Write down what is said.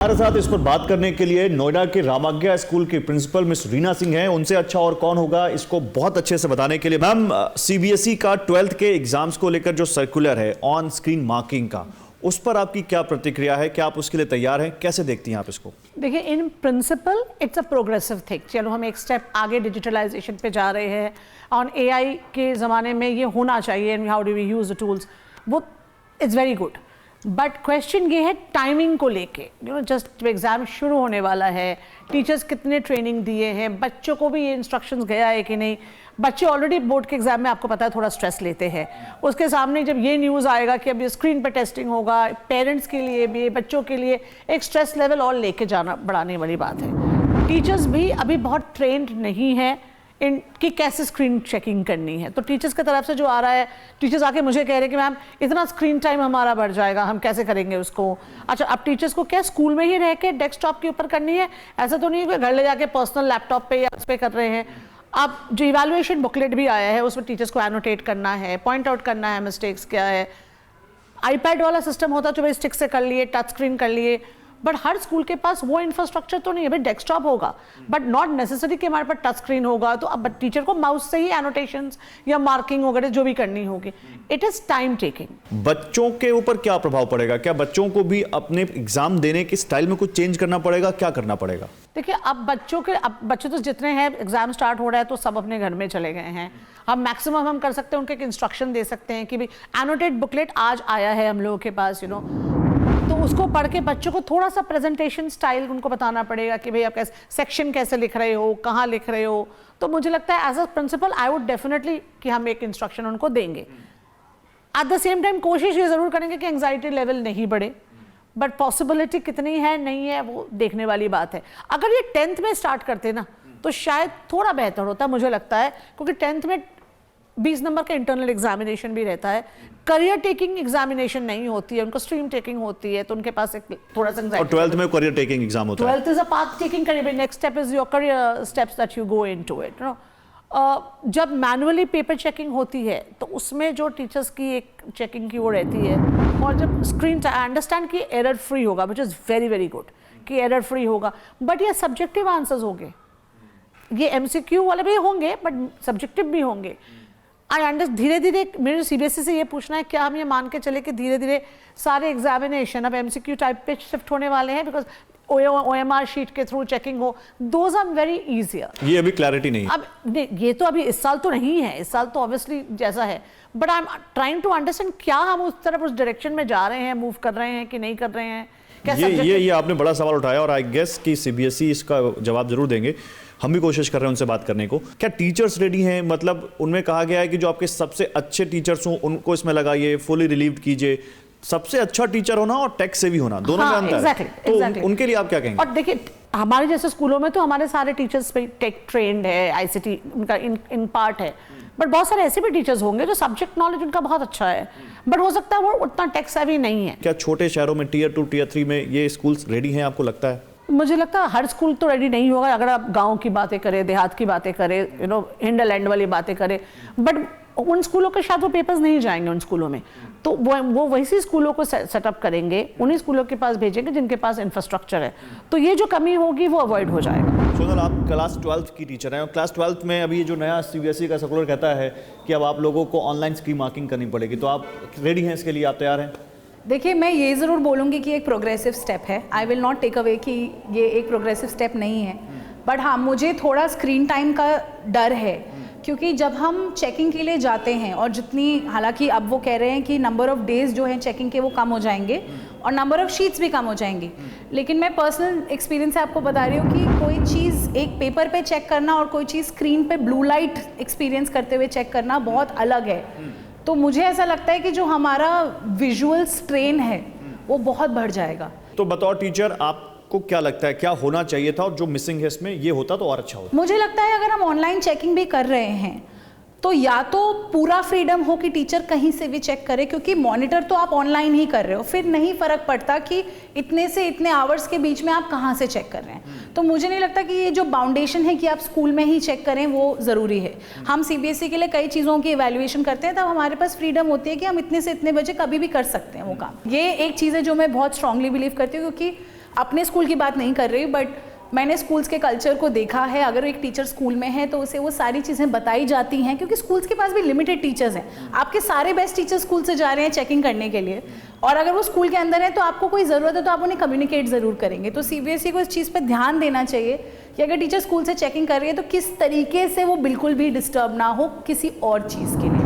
हमारे साथ इस पर बात करने के लिए नोएडा के रामाज्ञा स्कूल की प्रिंसिपल मिस रीना सिंह हैं। उनसे अच्छा और कौन होगा इसको बहुत अच्छे से बताने के लिए। मैम, सीबीएसई का 12th के एग्जाम्स को लेकर जो सर्कुलर है ऑन स्क्रीन मार्किंग का, उस पर आपकी क्या प्रतिक्रिया है? क्या आप उसके लिए तैयार हैं? कैसे देखती हैं आप इसको? देखिए, in principle it's a progressive thing. चलो हम एक स्टेप आगे डिजिटलाइजेशन पे जा रहे हैं। ऑन एआई के ज़माने में ये होना चाहिए and how do we use the tools, वो it's very good. But question ये है टाइमिंग को लेके। जस्ट एग्ज़ाम शुरू होने वाला है, टीचर्स कितने ट्रेनिंग दिए हैं, बच्चों को भी ये इंस्ट्रक्शंस गया है कि नहीं। बच्चे ऑलरेडी बोर्ड के एग्जाम में आपको पता है थोड़ा स्ट्रेस लेते हैं। उसके सामने जब ये न्यूज़ आएगा कि अब ये स्क्रीन पर टेस्टिंग होगा, पेरेंट्स के लिए भी, बच्चों के लिए एक स्ट्रेस लेवल और लेके जाना बढ़ाने वाली बात है। टीचर्स भी अभी बहुत ट्रेंड नहीं है कि कैसे स्क्रीन चेकिंग करनी है। तो टीचर्स की तरफ से जो आ रहा है, टीचर्स आके मुझे कह रहे हैं कि मैम इतना स्क्रीन टाइम हमारा बढ़ जाएगा, हम कैसे करेंगे उसको। अच्छा, अब टीचर्स को क्या स्कूल में ही रह के डेस्कटॉप के ऊपर करनी है? ऐसा तो नहीं है कि घर ले जाके पर्सनल लैपटॉप पे या उस पर कर रहे हैं। अब जो इवैल्यूएशन बुकलेट भी आया है उसमें टीचर्स को एनोटेट करना है, पॉइंट आउट करना है मिस्टेक्स क्या है। आईपैड वाला सिस्टम होता तो भाई स्टिक से कर लिए, टच स्क्रीन कर लिए, बट हर स्कूल के पास वो इंफ्रास्ट्रक्चर तो नहीं है। भाई डेस्कटॉप होगा बट नॉट नेसेसरी कि हमारे पास टच स्क्रीन होगा। तो अब टीचर को माउस से ही एनोटेशंस या मार्किंग वगैरह जो भी करनी होगी। It is time taking. बच्चों के ऊपर क्या प्रभाव पड़ेगा? क्या बच्चों को भी अपने एग्जाम देने के स्टाइल में कुछ चेंज करना पड़ेगा? क्या करना पड़ेगा? देखिए, अब बच्चे तो जितने हैं, एग्जाम स्टार्ट हो रहा है तो सब अपने घर में चले गए हैं। हम मैक्सिमम हम कर सकते हैं, उनके इंस्ट्रक्शन दे सकते हैं कि भाई एनोटेट बुकलेट आज आया है हम लोगों के पास, तो उसको पढ़ के बच्चों को थोड़ा सा प्रेजेंटेशन स्टाइल उनको बताना पड़ेगा कि भाई आप कैसे सेक्शन कैसे लिख रहे हो, कहाँ लिख रहे हो। तो मुझे लगता है as a principle I would definitely कि हम एक इंस्ट्रक्शन उनको देंगे। एट द सेम टाइम कोशिश ये ज़रूर करेंगे कि एंग्जाइटी लेवल नहीं बढ़े, बट पॉसिबिलिटी कितनी है नहीं है वो देखने वाली बात है। अगर ये 10th में स्टार्ट करते ना तो शायद थोड़ा बेहतर होता मुझे लगता है, क्योंकि 10th में 20 नंबर का इंटरनल एग्जामिनेशन भी रहता है। करियर टेकिंग एग्जामिनेशन नहीं होती है, उनको स्ट्रीम टेकिंग होती है, तो उनके पास एक थोड़ा सा और 12th में करियर टेकिंग एग्जाम होता है। 12th is a path taking career, next step is your career steps that you go into it. जब मैनुअली पेपर चेकिंग होती है तो उसमें जो टीचर्स की एक चेकिंग की वो रहती है, और जब स्क्रीन अंडरस्टैंड कि एरर फ्री होगा, which is very very good कि एरर फ्री होगा, बट ये सब्जेक्टिव आंसर्स होंगे, ये एमसीक्यू वाले भी होंगे बट सब्जेक्टिव भी होंगे। I understand. धीरे धीरे मेरे सीबीएसई से ये पूछना है, क्या हम ये मान के चले कि धीरे धीरे सारे एग्जामिनेशन अब एमसीक्यू टाइप पे शिफ्ट होने वाले हैं, बिकॉज ओएमआर शीट के थ्रू चेकिंग हो, दोज आर वेरी इजियर। ये अभी क्लैरिटी नहीं है। अब ये तो अभी इस साल तो नहीं है, इस साल तो ऑब्वियसली जैसा है, but I am trying to understand क्या हम उस तरफ उस डायरेक्शन में जा रहे हैं, मूव कर रहे हैं कि नहीं कर रहे हैं। ये आपने बड़ा सवाल उठाया और आई गेस कि सीबीएसई इसका जवाब जरूर देंगे। हम भी कोशिश कर रहे हैं उनसे बात करने को। क्या टीचर्स रेडी हैं? मतलब उनमें कहा गया है कि जो आपके सबसे अच्छे टीचर्स हों उनको इसमें लगाइए, फुली रिलीव्ड कीजिए। सबसे अच्छा टीचर होना और टेक सेवी होना, दोनों में अंतर है। तो उनके लिए आप क्या कहेंगे? और देखिए, हमारे जैसे स्कूलों में तो हमारे सारे टीचर्स पे टेक ट्रेंड है, आईसीटी उनका इन पार्ट है, बट बहुत सारे ऐसे भी टीचर्स होंगे जो सब्जेक्ट नॉलेज उनका बहुत अच्छा है, बट हो सकता है वो उतना टेक सेवी नहीं है। क्या छोटे शहरों में टियर 2 टियर 3 में ये स्कूल्स रेडी हैं, आपको लगता है? मुझे लगता है हर स्कूल तो रेडी नहीं होगा। अगर आप गांव की बातें करें, देहात की बातें करें, हिंडरलैंड वाली बातें करें, बट उन स्कूलों के शायद वो पेपर्स नहीं जाएंगे उन स्कूलों में, तो वो वैसी स्कूलों को सेटअप करेंगे, उन्हीं स्कूलों के पास भेजेंगे जिनके पास इंफ्रास्ट्रक्चर है, तो ये जो कमी होगी वो अवॉइड हो जाएगा। सोनल, आप क्लास 12th की टीचर हैं और क्लास 12th में अभी जो नया सीबीएसई का सर्कुलर कहता है कि अब आप लोगों को ऑनलाइन स्क्रीन मार्किंग करनी पड़ेगी, तो आप रेडी हैं इसके लिए? आप तैयार हैं? देखिए, मैं ये ज़रूर बोलूँगी कि एक प्रोग्रेसिव स्टेप है। I will not take away कि ये एक प्रोग्रेसिव स्टेप नहीं है, बट हाँ, मुझे थोड़ा स्क्रीन टाइम का डर है, क्योंकि जब हम चेकिंग के लिए जाते हैं और जितनी, हालांकि अब वो कह रहे हैं कि नंबर ऑफ़ डेज़ जो हैं चेकिंग के वो कम हो जाएंगे और नंबर ऑफ़ शीट्स भी कम हो जाएंगी, लेकिन मैं पर्सनल एक्सपीरियंस से आपको बता रही हूँ कि कोई चीज़ एक पेपर पे चेक करना और कोई चीज़ स्क्रीन पे ब्लू लाइट एक्सपीरियंस करते हुए चेक करना बहुत अलग है। तो मुझे ऐसा लगता है कि जो हमारा विजुअल स्ट्रेन है वो बहुत बढ़ जाएगा। तो बतौर टीचर आपको क्या लगता है क्या होना चाहिए था और जो मिसिंग है इसमें, ये होता तो और अच्छा होता? मुझे लगता है अगर हम ऑनलाइन चेकिंग भी कर रहे हैं तो या तो पूरा फ्रीडम हो कि टीचर कहीं से भी चेक करे, क्योंकि मॉनिटर तो आप ऑनलाइन ही कर रहे हो, फिर नहीं फर्क पड़ता कि इतने से इतने आवर्स के बीच में आप कहाँ से चेक कर रहे हैं। तो मुझे नहीं लगता कि ये जो बाउंडेशन है कि आप स्कूल में ही चेक करें वो ज़रूरी है। हम सीबीएसई के लिए कई चीज़ों की इवैल्यूएशन करते हैं, तब हमारे पास फ्रीडम होती है कि हम इतने से इतने बजे कभी भी कर सकते हैं वो काम। ये एक चीज़ है जो मैं बहुत स्ट्रांगली बिलीव करती हूँ, क्योंकि अपने स्कूल की बात नहीं कर रही, बट मैंने स्कूल्स के कल्चर को देखा है। अगर एक टीचर स्कूल में है तो उसे वो सारी चीज़ें बताई जाती हैं, क्योंकि स्कूल्स के पास भी लिमिटेड टीचर्स हैं। आपके सारे बेस्ट टीचर्स स्कूल से जा रहे हैं चेकिंग करने के लिए, और अगर वो स्कूल के अंदर है तो आपको कोई ज़रूरत है तो आप उन्हें कम्युनिकेट ज़रूर करेंगे। तो CBSE को इस चीज़ पर ध्यान देना चाहिए कि अगर टीचर स्कूल से चेकिंग कर रही है तो किस तरीके से वो बिल्कुल भी डिस्टर्ब ना हो किसी और चीज़ के लिए।